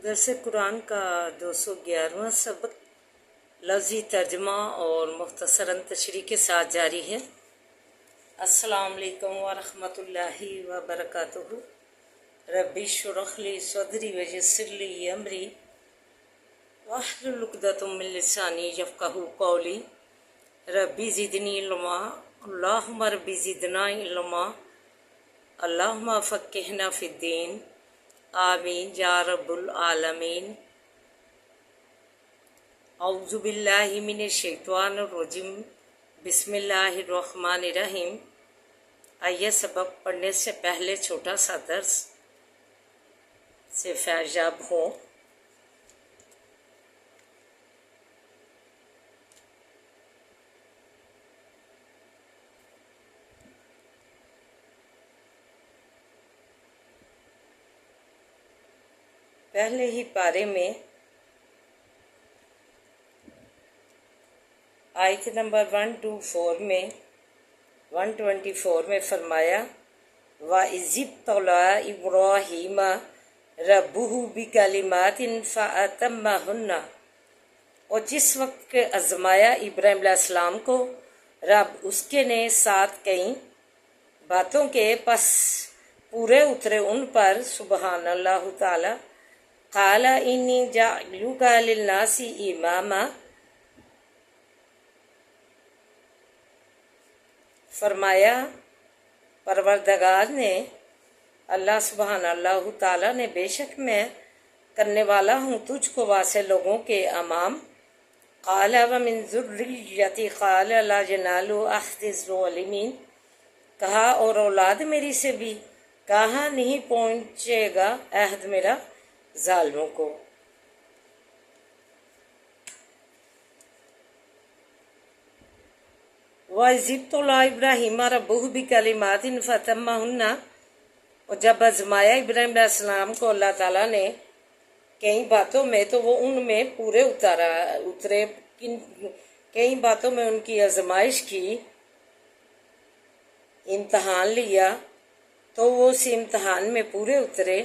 درس قرآن کا 211واں سبق لفظی ترجمہ اور مختصراً تشریح کے ساتھ جاری ہے۔ السلام علیکم ورحمۃ اللہ وبرکاتہ۔ ربی اشرح لی صدری ویسر لی امری واحلل عقدۃ من لسانی یفقہوا قولی۔ ربی زدنی علما، اللہم ربی زدنا علما، اللہم فقہنا فی الدین، آمین یا رب العالمین۔ اعوذ باللہ من الشیطان الرجیم، بسم اللہ الرحمن الرحیم۔ آئیے سبق پڑھنے سے پہلے چھوٹا سا درس سے فیض یاب ہوں۔ پہلے ہی پارے میں آیت نمبر 124 میں فرمایا وَإِذِ ابْتَلَىٰ إِبْرَاهِيمَ رَبُّهُ بِكَلِمَاتٍ فَأَتَمَّهُنَّ، اور جس وقت کہ آزمایا ابراہیم علیہ السلام کو رب اس کے نے ساتھ کئی باتوں کے پس پورے اترے ان پر، سبحان اللہ تعالی۔ قال انی جاعلک للناس اماما، فرمایا پروردگار نے، اللہ سبحان اللہ تعالیٰ نے، بے شک میں کرنے والا ہوں تجھ کو واسع لوگوں کے امام۔ قال ومن ذریتی قال لا ینال عہد الظالمین، کہا اور اولاد میری سے بھی کہاں نہیں پہنچے گا عہد میرا ظالموں کو۔ وَإِذِ ابْتَلَىٰ إِبْرَاهِيمَ رَبُّهُ بِكَلِمَاتٍ فَأَتَمَّهُنَّ، اور جب آزمایا ابراہیم علیہ السلام کو اللہ تعالیٰ نے کئی باتوں میں تو وہ ان میں پورے اترے، کئی باتوں میں ان کی آزمائش کی، امتحان لیا تو وہ اس امتحان میں پورے اترے۔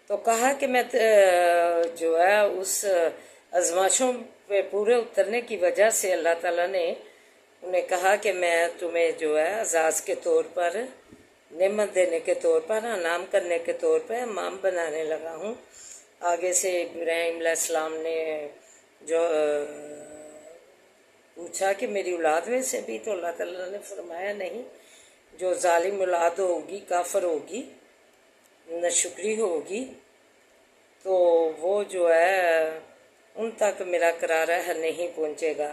تو کہا کہ میں جو ہے اس آزمائشوں پہ پورے اترنے کی وجہ سے اللہ تعالیٰ نے انہیں کہا کہ میں تمہیں جو ہے اعزاز کے طور پر، نعمت دینے کے طور پر، انعام کرنے کے طور پر امام بنانے لگا ہوں۔ آگے سے ابراہیم علیہ السلام نے جو پوچھا کہ میری اولاد میں سے بھی، تو اللہ تعالیٰ نے فرمایا نہیں، جو ظالم اولاد ہوگی، کافر ہوگی، ناشکری ہوگی، تو وہ جو ہے ان تک میرا قرارہ نہیں پہنچے گا۔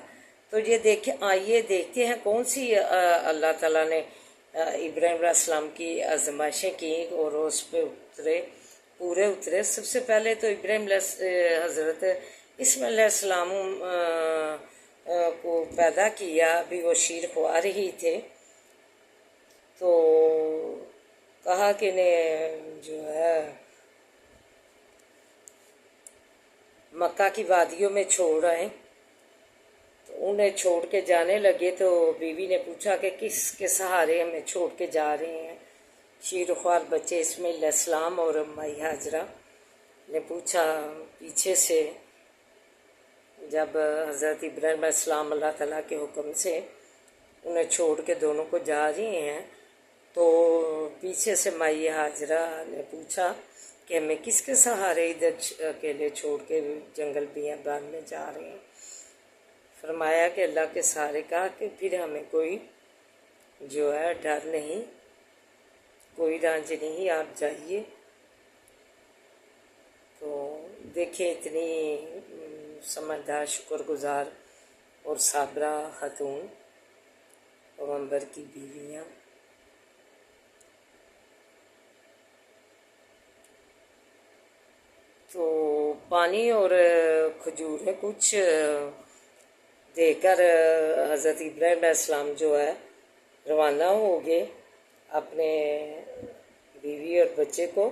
تو یہ آئیے دیکھتے ہیں کون سی اللہ تعالیٰ نے ابراہیم علیہ السلام کی آزمائشیں کی اور اس پہ پورے اترے۔ سب سے پہلے تو حضرت اسماعیل علیہ السلام کو پیدا کیا، ابھی وہ شیر خوا رہی تھے، تو کہا کہ انہیں جو ہے مکہ کی وادیوں میں چھوڑ آئیں۔ تو انہیں چھوڑ کے جانے لگے تو بیوی نے پوچھا کہ کس کے سہارے ہمیں چھوڑ کے جا رہے ہیں؟ شیر خوار بچے اسماعیل علیہ السلام اور مائی ہاجرہ نے پوچھا پیچھے سے، جب حضرت ابراہیم علیہ السلام اللہ تعالیٰ کے حکم سے انہیں چھوڑ کے دونوں کو جا رہے ہیں، تو پیچھے سے مائی ہاجرہ نے پوچھا کہ ہمیں کس کے سہارے ادھر اکیلے چھوڑ کے جنگل بیابان میں جا رہے ہیں؟ فرمایا کہ اللہ کے سہارے، کہا کہ پھر ہمیں کوئی جو ہے ڈر نہیں، کوئی رنج نہیں، آپ جائیے۔ تو دیکھیں اتنی سمجھدار، شکر گزار اور صابرہ خاتون، پیغمبر کی بیویاں۔ تو پانی اور کھجوریں کچھ دے کر حضرت ابراہیم علیہ السلام جو ہے روانہ ہو گئے اپنے بیوی اور بچے کو۔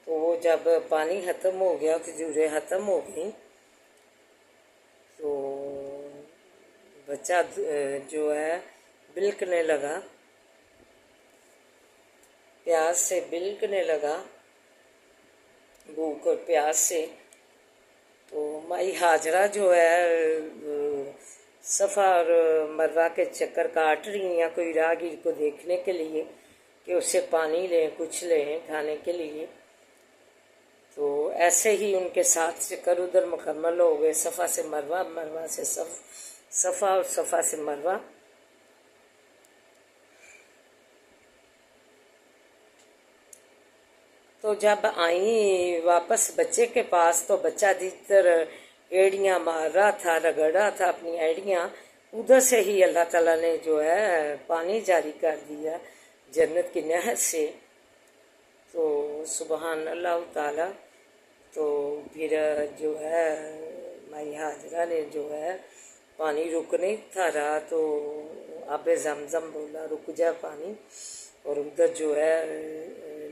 تو وہ جب پانی ختم ہو گیا، کھجوریں ختم ہو گئیں، تو بچہ جو ہے بلکنے لگا، پیاس سے بلکنے لگا، भूख और प्यास से। तो माई हाजरा जो है सफ़ा और मरवा के चक्कर काट रही हैं कोई राहगीर को देखने के लिए कि उससे पानी लें, कुछ लें खाने के लिए। तो ऐसे ही उनके 7 चक्कर उधर मुकम्मल हो गए, सफ़ा से मरवा, मरवा से सफ़ा और सफ़ा से मरवा। तो जब आई वापस बच्चे के पास तो बच्चा जिधर एड़ियाँ मार रहा था, रगड़ रहा था अपनी एड़ियाँ, उधर से ही अल्लाह ताला ने जो है पानी जारी कर दिया जन्नत की नहर से। तो सुबहान अल्लाह ताला। तो फिर जो है माई हाजरा ने जो है पानी रुक नहीं था रहा, तो आबे ज़मज़म बोला रुक जा पानी, और उधर जो है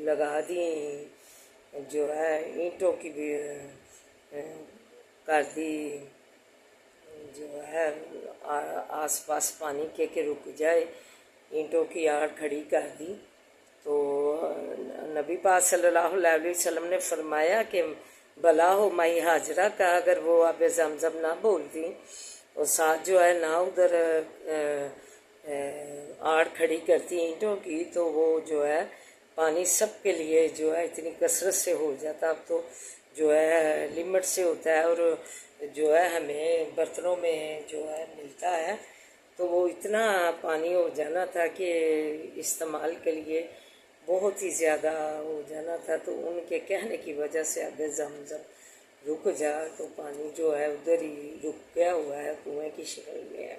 लगा दी जो है ईंटों की भी कर दी जो है आस पास पानी के रुक जाए, ईंटों की आड़ खड़ी कर दी। तो नबी पाक सल्लल्लाहु अलैहि वसल्लम ने फरमाया कि भला हो माई हाजरा का अगर वो आबे ज़मज़म ना बोलती और साथ जो है ना उधर आड़ खड़ी करती ईंटों की, तो वो जो है पानी सब के लिए जो है इतनी कसरत से हो जाता। अब तो जो है लिमिट से होता है और जो है हमें बर्तनों में जो है मिलता है, तो वो इतना पानी हो जाना था कि इस्तेमाल के लिए बहुत ही ज़्यादा हो जाना था। तो उनके कहने की वजह से अगर ज़मज़म रुक जा, तो पानी जो है उधर ही रुक गया हुआ है, कुएँ की शक्ल में है।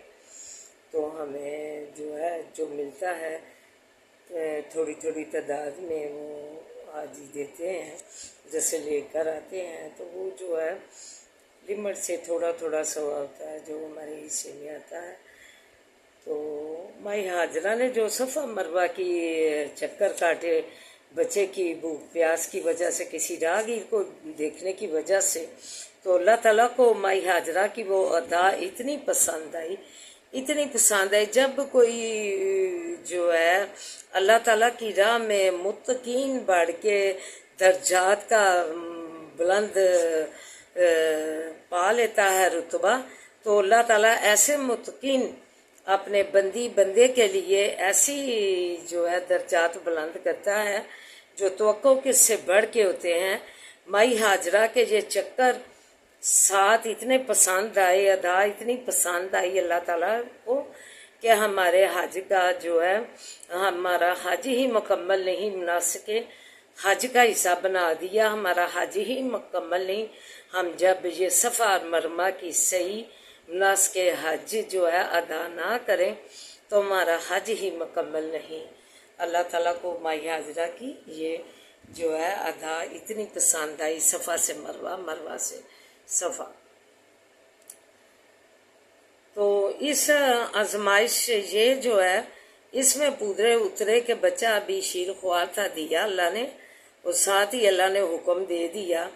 तो हमें जो है जो मिलता है थोड़ी थोड़ी तादाद में वो हाजी देते हैं, जैसे लेकर आते हैं, तो वो जो है लिमिट से थोड़ा थोड़ा सा होता है जो हमारे हिस्से में आता है। तो माई हाजरा ने जो सफ़ा मरवा की चक्कर काटे बच्चे की भूख प्यास की वजह से, किसी राहगीर को देखने की वजह से, तो अल्लाह ताला को माई हाजरा की वो अदा इतनी पसंद आई, इतनी पसंद आई। जब कोई जो है अल्लाह ताला की राह में मुत्तकीन बढ़ के दर्जात का बुलंद पा लेता है रुतबा, तो अल्लाह ताला ऐसे मुत्तकीन अपने बंदे के लिए ऐसी जो है दर्जात बुलंद करता है जो तवक्को किससे बढ़ के होते हैं। माई हाजरा के ये चक्कर साथ इतने पसंद आए, अदा इतनी पसंद आई अल्लाह ताला को कि हमारे हज का जो है हमारा हज ही मुकम्मल नहीं बना सके, हज का हिस्सा बना दिया, हमारा हज ही मुकम्मल नहीं। हम जब ये सफ़ा मरवा की सही नस के हज जो है अदा ना करें तो हमारा हज ही मुकम्मल नहीं। अल्लाह ताला को माई हाजरा की ये जो है अदा इतनी पसंद आई, सफ़ा से मरवा, मरवा से सफ़ा। तो इस आजमाइश से ये जो है इसमें पूरे उतरे के बच्चा अभी शीर ख्वार था दिया अल्लाह ने, और साथ ही अल्लाह ने हुक्म दे दिया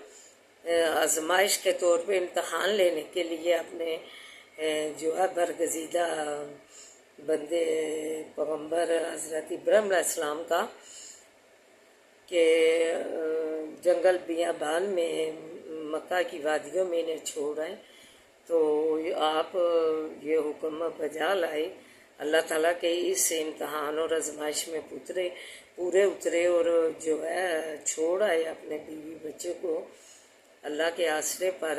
आजमाइश के तौर पे इम्तहान लेने के लिए अपने जो है बरगजीदा बंदे पैगम्बर हज़रत इब्राहीम अलैहिस्सलाम का, के जंगल बियाबान में मक्का की वादियों में इन्हें छोड़ आए। तो आप ये हुक्म बजा लाए अल्लाह ताला के इस इम्तहान और आजमाइश में पूरे उतरे और जो है छोड़ आए अपने बीवी बच्चे को अल्लाह के आसरे पर।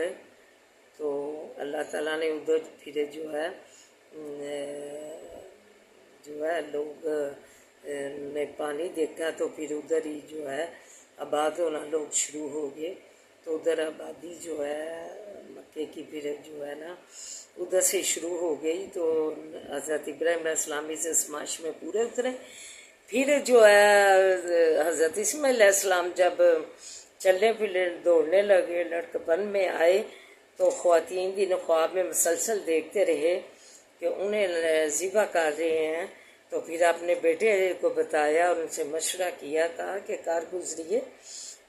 तो अल्लाह ताला ने उधर फिर जो है लोग ने पानी देखा, तो फिर उधर ही जो है आबाद होना लोग शुरू हो गए। तो उधर आबादी जो है मक्के की फिर जो है ना उधर से शुरू हो गई। तो हज़रत इब्राहीम अलैहिस्सलाम इस आजमाइश में पूरे उतरे। फिर जो है हज़रत इस्माईल अलैहिस्सलाम जब चलने फिरने दौड़ने लगे, लड़कपन में आए, तो ख्वातीन दिन ख्वाब में मुसलसल देखते रहे कि उन्हें ज़िबा कर रहे हैं। तो फिर अपने बेटे को बताया और उनसे मशवरा किया, कहा कि कार गुजरिए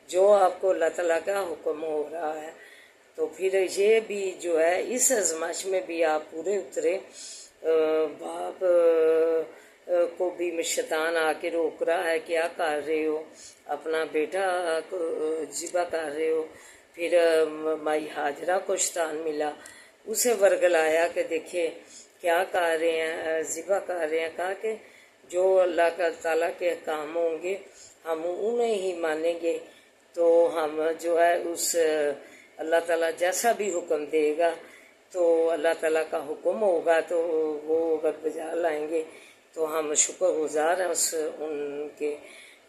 जो आपको अल्लाह ताला का हुक्म हो रहा है। तो फिर ये भी जो है इस आजमाइश में भी आप पूरे उतरे। बाप کو بھی شیطان آ کے روک رہا ہے، کیا کر رہے ہو، اپنا بیٹا کو ذبح کر رہے ہو۔ پھر مائی ہاجرہ کو شیطان ملا، اسے ورگلایا کہ دیکھیں کیا کر رہے ہیں، ذبح کر رہے ہیں۔ کہا کہ جو اللہ کا تعالیٰ کے احکام ہوں گے ہم انہیں ہی مانیں گے، تو ہم جو ہے اس اللہ تعالیٰ جیسا بھی حکم دے گا تو اللہ تعالیٰ کا حکم ہوگا تو وہ اگر بجا لائیں گے تو ہم شکر گزار ہیں ان کے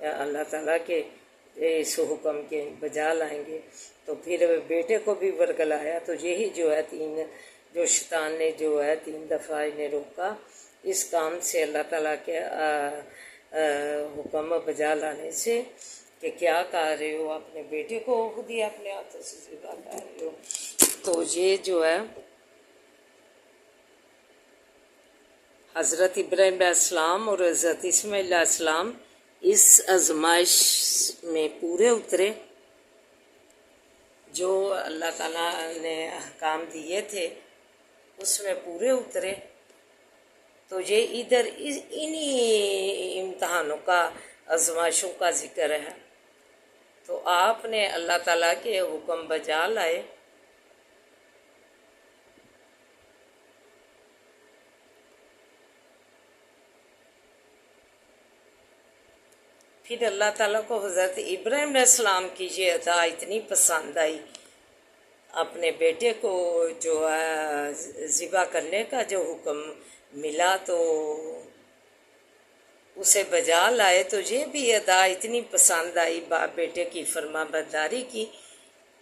اللہ تعالیٰ کے اس حکم کے بجا لائیں گے۔ تو پھر بیٹے کو بھی ورگلایا، تو یہی جو ہے جو شیطان نے جو ہے 3 دفعہ انہیں روکا اس کام سے، اللہ تعالیٰ کے حکم بجا لانے سے، کہ کیا کر رہے ہو، اپنے بیٹے کو خود ہی اپنے ہاتھوں سے ذبح کر رہے ہو۔ تو یہ جو ہے حضرت ابراہیم علیہ السلام اور حضرت اسماعیل علیہ السلام اس آزمائش میں پورے اترے، جو اللہ تعالیٰ نے احکام دیے تھے اس میں پورے اترے۔ تو یہ ادھر انہی امتحانوں کا، آزمائشوں کا ذکر ہے۔ تو آپ نے اللہ تعالیٰ کے حکم بجا لائے، پھر اللہ تعالیٰ کو حضرت ابراہیم علیہ السلام کی یہ ادا اتنی پسند آئی، اپنے بیٹے کو جو ہے ذبح کرنے کا جو حکم ملا تو اسے بجا لائے۔ تو یہ بھی ادا اتنی پسند آئی باپ بیٹے کی فرما برداری کی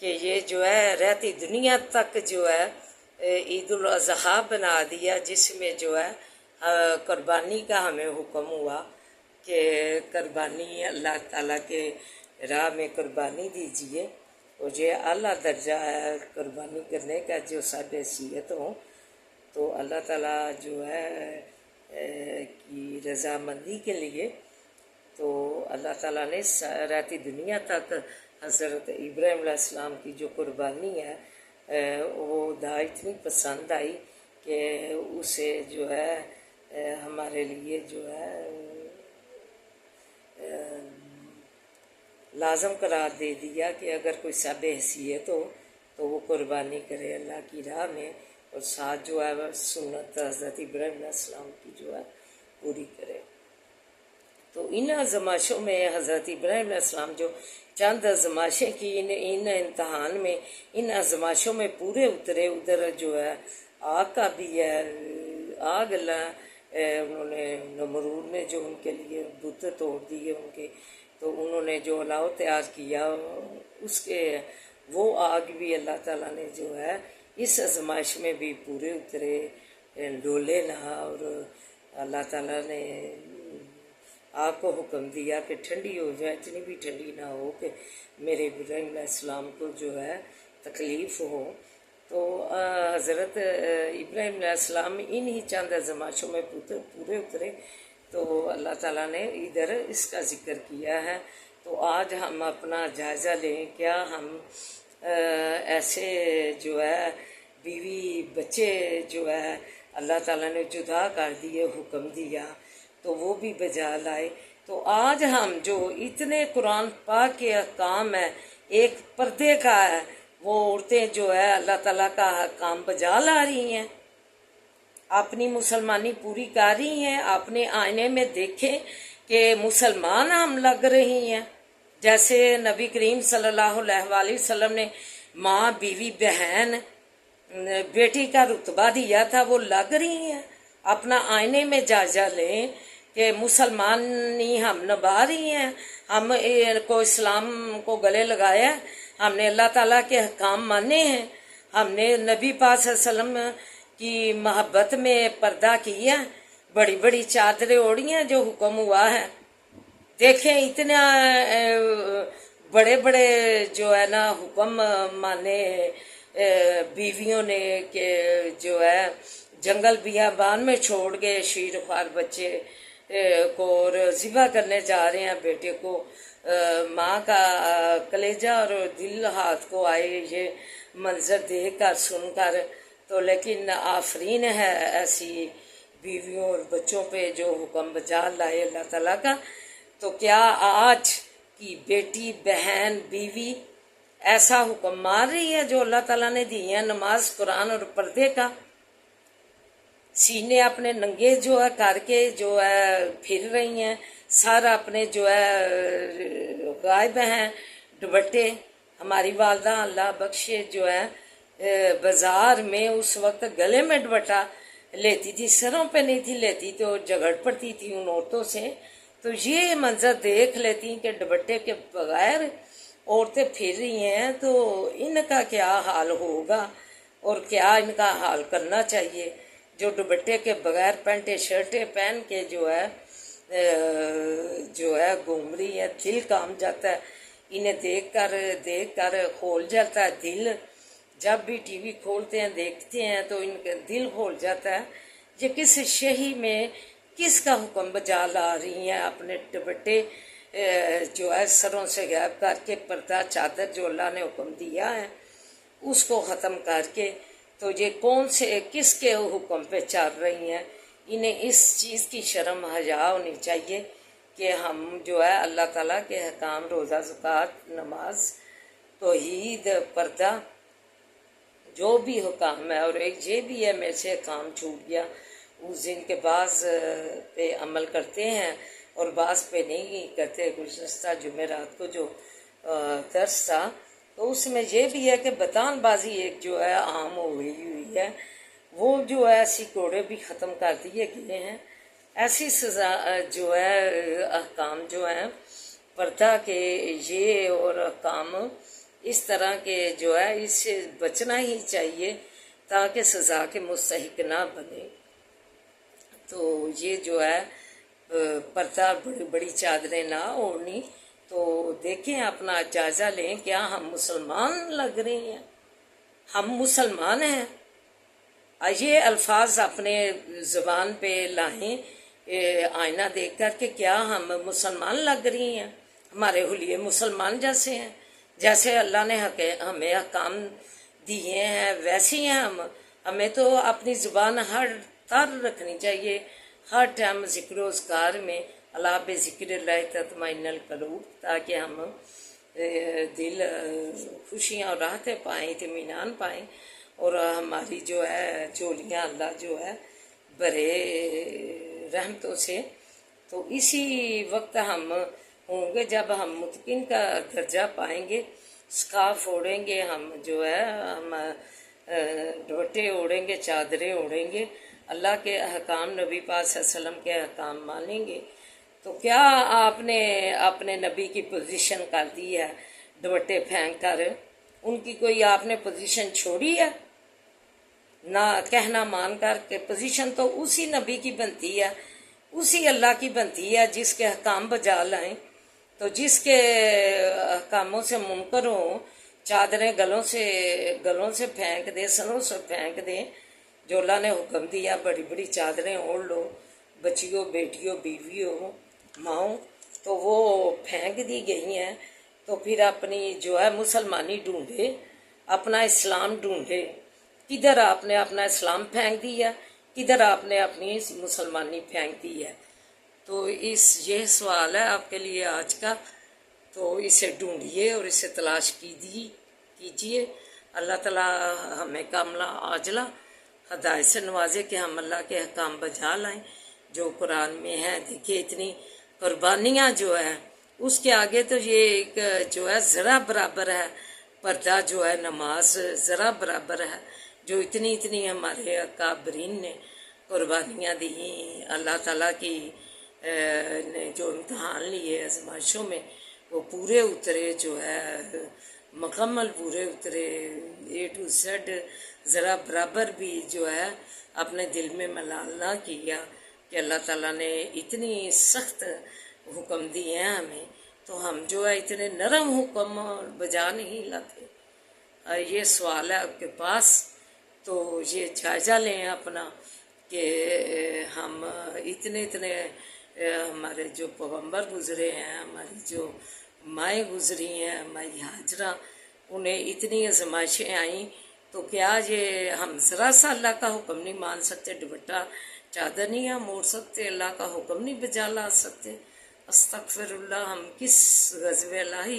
کہ یہ جو ہے رہتی دنیا تک جو ہے عید الاضحیٰ بنا دیا، جس میں جو ہے قربانی کا ہمیں حکم ہوا کہ قربانی اللہ تعالیٰ کے راہ میں قربانی دیجیے، اور یہ اعلیٰ درجہ ہے قربانی کرنے کا جو سب حیثیت ہو۔ تو اللہ تعالیٰ جو ہے کی رضامندی کے لیے تو اللہ تعالیٰ نے رہتی دنیا تک حضرت ابراہیم علیہ السلام کی جو قربانی ہے وہ دا اتنی پسند آئی کہ اسے جو ہے ہمارے لیے جو ہے لازم قرار دے دیا کہ اگر کوئی سب حیثیت ہو تو وہ قربانی کرے اللہ کی راہ میں، اور ساتھ جو ہے سنت حضرت ابراہیم علیہ السلام کی جو ہے پوری کرے۔ تو ان آزمائشوں میں حضرت ابراہیم علیہ السلام جو چند آزمائشیں کی، ان امتحان میں، ان آزمائشوں میں پورے اترے۔ ادھر جو ہے آگ کا بھی ہے، آگ اللہ انہوں نے نمرود نے جو ان کے لیے بت توڑ دیے ان کے، تو انہوں نے جو الاؤ تیار کیا اس کے وہ آگ بھی اللہ تعالیٰ نے جو ہے اس آزمائش میں بھی پورے اترے، ڈولے نہ، اور اللہ تعالیٰ نے آگ کو حکم دیا کہ ٹھنڈی ہو جائے، اتنی بھی ٹھنڈی نہ ہو کہ میرے ابراہیم علیہ السلام کو جو ہے تکلیف ہو۔ تو حضرت ابراہیم علیہ السلام انہی چند آزمائشوں میں پورے اترے، تو اللہ تعالیٰ نے ادھر اس کا ذکر کیا ہے۔ تو آج ہم اپنا جائزہ لیں، کیا ہم ایسے جو ہے بیوی بچے جو ہے اللہ تعالیٰ نے جدا کر دیے، حکم دیا تو وہ بھی بجا لائے۔ تو آج ہم جو اتنے قرآن پاک کے احکام ہیں، ایک پردے کا ہے، وہ عورتیں جو ہے اللہ تعالیٰ کا کام بجا لا رہی ہیں، اپنی مسلمانی پوری کر رہی ہیں، اپنے آئینے میں دیکھیں کہ مسلمان ہم لگ رہی ہیں، جیسے نبی کریم صلی اللہ علیہ وآلہ وسلم نے ماں، بیوی، بہن، بیٹی کا رتبہ دیا تھا، وہ لگ رہی ہیں۔ اپنا آئینے میں جائزہ لیں کہ مسلمانی ہم نبھا رہی ہیں، ہم کو اسلام کو گلے لگایا ہے، ہم نے اللہ تعالیٰ کے احکام مانے ہیں، ہم نے نبی پاک صلی اللہ علیہ وسلم کی محبت میں پردہ کیا، بڑی بڑی چادریں اوڑھی ہیں جو حکم ہوا ہے۔ دیکھیں اتنا بڑے بڑے جو ہے نا حکم مانے بیویوں نے کہ جو ہے جنگل بیابان میں چھوڑ گئے شیر خوار بچے کو، اور ذبح کرنے جا رہے ہیں بیٹے کو، ماں کا کلیجہ اور دل ہاتھ کو آئے یہ منظر دیکھ کر سن کر۔ تو لیکن آفرین ہے ایسی बीवियों और बच्चों पे जो हुक्म बजा लाए अल्लाह ताला का, तो क्या आज की बेटी बहन बीवी ऐसा हुक्म मान रही है जो अल्लाह ताला ने दी है, नमाज कुरान और पर्दे का? सीने अपने नंगे जो है करके जो है फिर रही हैं, सर अपने जो है गायब हैं, दुपट्टे। हमारी वालदा अल्लाह बख्शे जो है बाजार में उस वक्त गले में दुपट्टा लेती थी, सरों पे नहीं थी लेती, तो झगड़ पड़ती थी उन औरतों से। तो ये मंजर देख लेती कि दुपट्टे के बगैर औरतें फिर रही हैं, तो इनका क्या हाल होगा और क्या इनका हाल करना चाहिए। जो दुपट्टे के बगैर पैंटे शर्टें पहन के जो है घूम रही है, दिल काम जाता है इन्हें देख कर खोल जाता है दिल। जब भी टीवी खोलते हैं देखते हैं तो इनका दिल खोल जाता है। ये किस शही में किसका हुक्म बजा ला रही हैं, अपने दुपट्टे जो है सरों से गायब करके, पर्दा चादर जो अल्लाह ने हुक्म दिया है उसको ख़त्म करके, तो ये कौन से किसके हुक्म पे चल रही हैं। इन्हें इस चीज़ की शर्म हया होनी चाहिए कि हम जो है अल्लाह ताला के हकाम, रोज़ा, ज़कात, नमाज, तौहीद, पर्दा, जो भी हुकाम है, और एक ये भी है मेरे से काम छूट गया, उस दिन के बाज़ पे अमल करते हैं और बाज़ पे नहीं करते। गुज़श्ता जुमेरात को जो दर्स था तो उसमें ये भी है कि बतानबाजी एक जो है आम हो गई हुई है, वो जो है ऐसी कोड़े भी ख़त्म कर दिए गए हैं। ऐसी सज़ा जो है अहकाम जो हैं पर्दा के ये और अहकाम इस तरह के जो है इससे बचना ही चाहिए ताकि सज़ा के मुस्तहिक ना बने। तो ये जो है पर्दा बड़ी बड़ी चादरें ना ओढ़नी। तो देखें, अपना जायज़ा लें, क्या हम मुसलमान लग रहे हैं? हम मुसलमान हैं? ये अल्फाज अपने ज़बान पे लाएं आईना देख कर के क्या हम मुसलमान लग रही हैं? हमारे हुलिये मुसलमान जैसे हैं, जैसे अल्लाह ने हमें हकाम दिए हैं वैसे हैं हम। हमें तो अपनी ज़ुबान हर तर रखनी चाहिए, हर टाइम ज़िक्र उज़कार में अला बेज़िक्रिल्लाह तत्मइन्नुल क़ुलूब, ताकि हम दिल खुशियाँ और राहतें पाएँ, इत्मीनान पाएँ, और हमारी जो है झोलियाँ अल्लाह जो है भरे रहमतों से। तो इसी वक्त हम होंगे जब हम मुतकिन का दर्जा पाएंगे, स्कार्फ ओढ़ेंगे, हम जो है हम दुपट्टे ओढ़ेंगे, चादरें ओढ़ेंगे, अल्लाह के अहकाम, नबी पाक सल्लल्लाहु अलैहि वसल्लम के अहकाम मानेंगे। तो क्या आपने अपने नबी की पोजीशन कर दी है दुपट्टे फेंक कर? उनकी कोई आपने पोजीशन छोड़ी है? ना कहना मान कर के पोजीशन तो उसी नबी की बनती है, उसी अल्लाह की बनती है जिसके अहकाम बजा लाएं। तो जिसके अहकामों से मुनकर हो, चादरें गलों से फेंक दे, सरों से फेंक दे, जो अल्लाह ने हुक्म दिया बड़ी बड़ी चादरें ओढ़ लो, बच्चियों, बेटियों, बीवियों, माओ, तो वो फेंक दी गई हैं। तो फिर अपनी जो है मुसलमानी ढूंढे, अपना इस्लाम ढूंढे। किधर आपने अपना इस्लाम फेंक दिया, किधर आपने अपनी मुसलमानी फेंक दी है? तो ये सवाल है आपके लिए आज का। तो इसे ढूंढिए और इसे तलाश कीजिए। अल्लाह ताला हमें कामला आजला हदायत से नवाजे कि हम अल्लाह के अहकाम बजा लाएं जो कुरान में है। देखिए इतनी कुर्बानियाँ जो है उसके आगे तो ये एक जो है ज़रा बराबर है, पर्दा जो है नमाज ज़रा बराबर है। जो इतनी हमारे अकाबरीन ने कुर्बानियाँ दी, अल्लाह ताला की ने जो इम्तहान लिए आजमाइशों में, वो पूरे उतरे, जो है मुकम्मल पूरे उतरे, A to Z ज़रा बराबर भी जो है अपने दिल में मलाल ना किया कि अल्लाह ताला ने इतनी सख्त हुक्म दिए हैं हमें, तो हम जो है इतने नरम हुक्म बजा नहीं लाते। ये सवाल है आपके पास, तो ये जायज़ा लें अपना कि हम इतने हमारे जो पैगम्बर गुज़रे हैं, हमारी जो माएँ गुज़री हैं, हमारी हाजरा, उन्हें इतनी आजमाइशें आईं, तो क्या ये हम ज़रा सा अल्लाह का हुक्म नहीं मान सकते? दुपट्टा चादर नहीं हम मोड़ सकते, अल्लाह का हुक्म नहीं बजा ला सकते। अस्तगफिरुल्लाह, हम किस गज़वे इलाही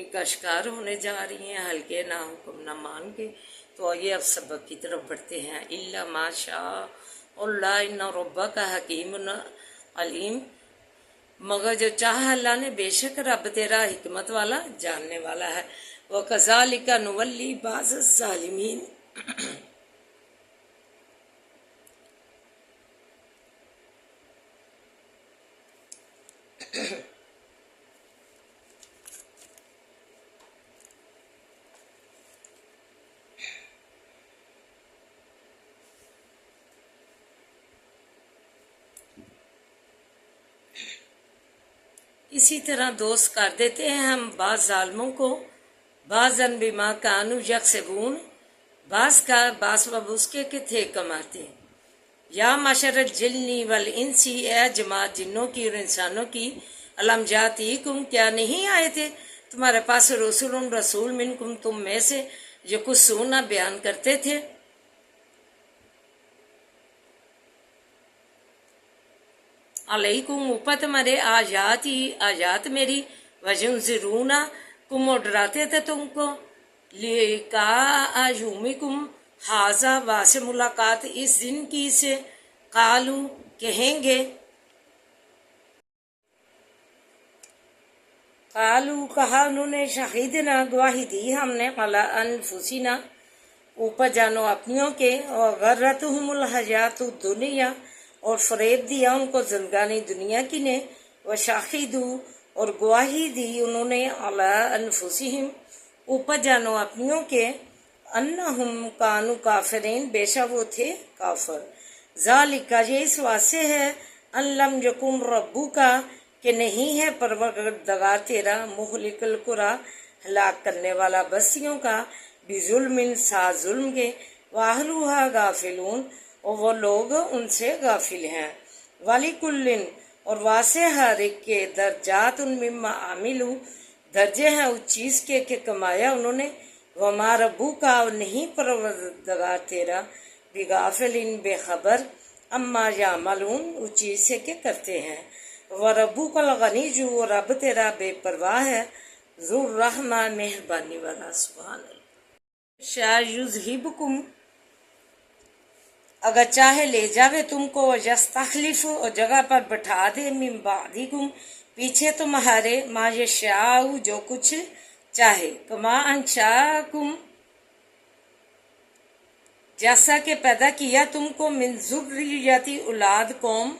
का शिकार होने जा रही हैं हल्के ना हुक्म ना मान के। तो आइए अब सबक की तरफ बढ़ते हैं। इल्ला माशा अल्लाह इन्ना रब्बका हकीमुन अलीम, मगर जो चाह अल्लाह ने, बेशक रब तेरा हिकमत वाला जानने वाला है। व कज़ालिका नुवल्ली बाज़ ज़ालिमीन, इसी तरह दोस्त कर देते हैं हम बाज़ ज़ालिमों को, बाज़न बिमा कानू यक्सबून, बाज़ का बास बब उसके के थे कमाते। या माशरत जिन्नी वल इंसी, ए जमात जिन्नों की और इंसानों की, अलम जातीकुम, क्या नहीं आए थे तुम्हारे पास रसूलुन रसूल मिनकुम, तुम में से, जो कुछ सुना बयान करते थे। अलैकुम, ऊपर तुम्हारे आयात मेरी, वजुनज़िरूना, कुम और डराते थे तुमको, लिका आयुमिकुम हाजा, वासे मुलाकात इस दिन की से, कालू कहेंगे, कालू कहा उन्होंने, शहीदना गवाही दी हमने, अला अनफुसिना, ऊपर जानो अपनियों के, और गर्रतहुमुल हयातुद दुनिया, और फरेब दिया उनको जिंदगानी दुनिया की ने, व शाहिदू, और गवाही दी उन्होंने, अला अनफुसिहिम, ऊपर जानो अपनियों के, अन्नहुम कानू काफिरीन, बेशक वो थे काफिर। ज़ालिका, ये इस वास्ते है, अल्लम यकुम रब्बुका, कि नहीं है परवरदिगार तेरा, मुहलिकुल कुरा, हलाक करने वाला बस्तियों का, बिजुल्मिन, सा जुल्म के, वाहलुहा गाफिलून, और वो लोग उनसे गाफिल हैं। वाली कुल्लिन, और वासे हर एक के, दर्जात मिम्मा आमिलू, दर्जे हैं उस चीज़ के कमाया उन्होंने, वमा रब्बू का, और नहीं परवरदिगार तेरा, बिगाफिलिन, बेखबर, अम्मा यामलून, उस चीज़ से के करते हैं। व रब्बू कल गनी, जो रब तेरा बेपरवाह है, ज़ुर रहमा, मेहरबानी वाला। सुभान अल्लाह। शायुज़हिबकुम, अगर चाहे ले जावे तुमको, यस्तखलिफ, और जगह पर बैठा दे, मिन बादिकुम, पीछे तुम्हारे, मा यशाउ, जो कुछ चाहे, कमा अंशाकुम, जैसा कि पैदा किया तुमको, मिन ज़ुर्रियती, औलाद कौम,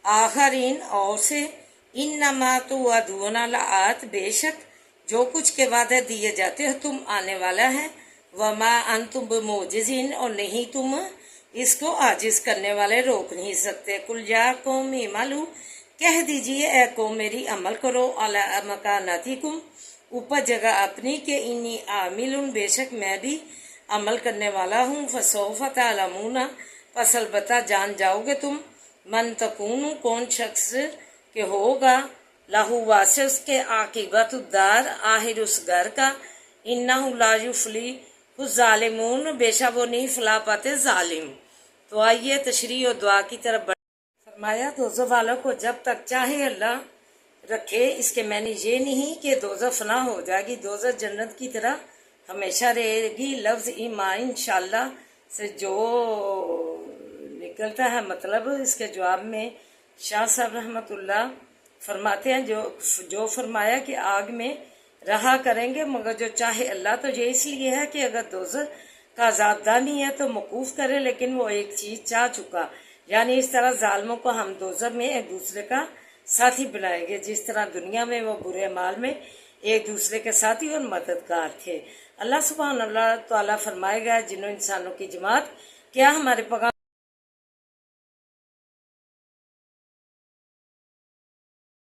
आखरीन, और से, इन्नमा तुअदूना लआत, बेशक जो कुछ के वादे दिए जाते हो तुम आने वाला है। वमा अंतुम बिमुजिज़िन, और नहीं तुम इसको आजिज करने वाले, रोक नहीं सकते। कुल या कौम इमलू, कह दीजिए ए कौम मेरी, अमल करो, अला मकानातिकुम, ऊपर जगह अपनी के, इन्नी आमिलुन, बेशक मैं भी अमल करने वाला हूँ। फसौफ तालमूना, पस अलबत्ता जान जाओगे तुम, मन तकूनु, कौन शख्स के होगा, लाहू वासे उसके, आकिबत उद्दार, आखिर उस घर का, इन्नहु ला युफ्ली ज़ालिमून, बेशक वो नहीं फला पाते जालिम। तो आइए तशरीह और दुआ की तरफ बढ़। फरमाया दोज़ख वालों को जब तक चाहे अल्लाह रखे, इसके मैंने ये नहीं कि दोज़ख फना हो जाएगी, दोज़ख जन्नत की तरह हमेशा रहेगी। लफ्ज़ ईमान इंशाअल्लाह से जो निकलता है, मतलब इसके जवाब में शाह साहब रहमतुल्लाह फरमाते हैं, जो फरमाया कि आग में रहा करेंगे मगर जो चाहे अल्लाह। तो ये इसलिए है कि अगर दोज़ख का अज़ाबदानी है तो मौकूफ़ करे, लेकिन वो एक चीज़ चाह चुका, यानी इस तरह जालिमों को हम दोज़ख में एक दूसरे का साथी बनाएंगे, जिस तरह दुनिया में वो बुरे माल में एक दूसरे के साथी और मददगार थे। अल्लाह सुब्हान अल्लाह ताला फरमाएगा, जिन्हों इंसानों की जमात, क्या हमारे पैगाम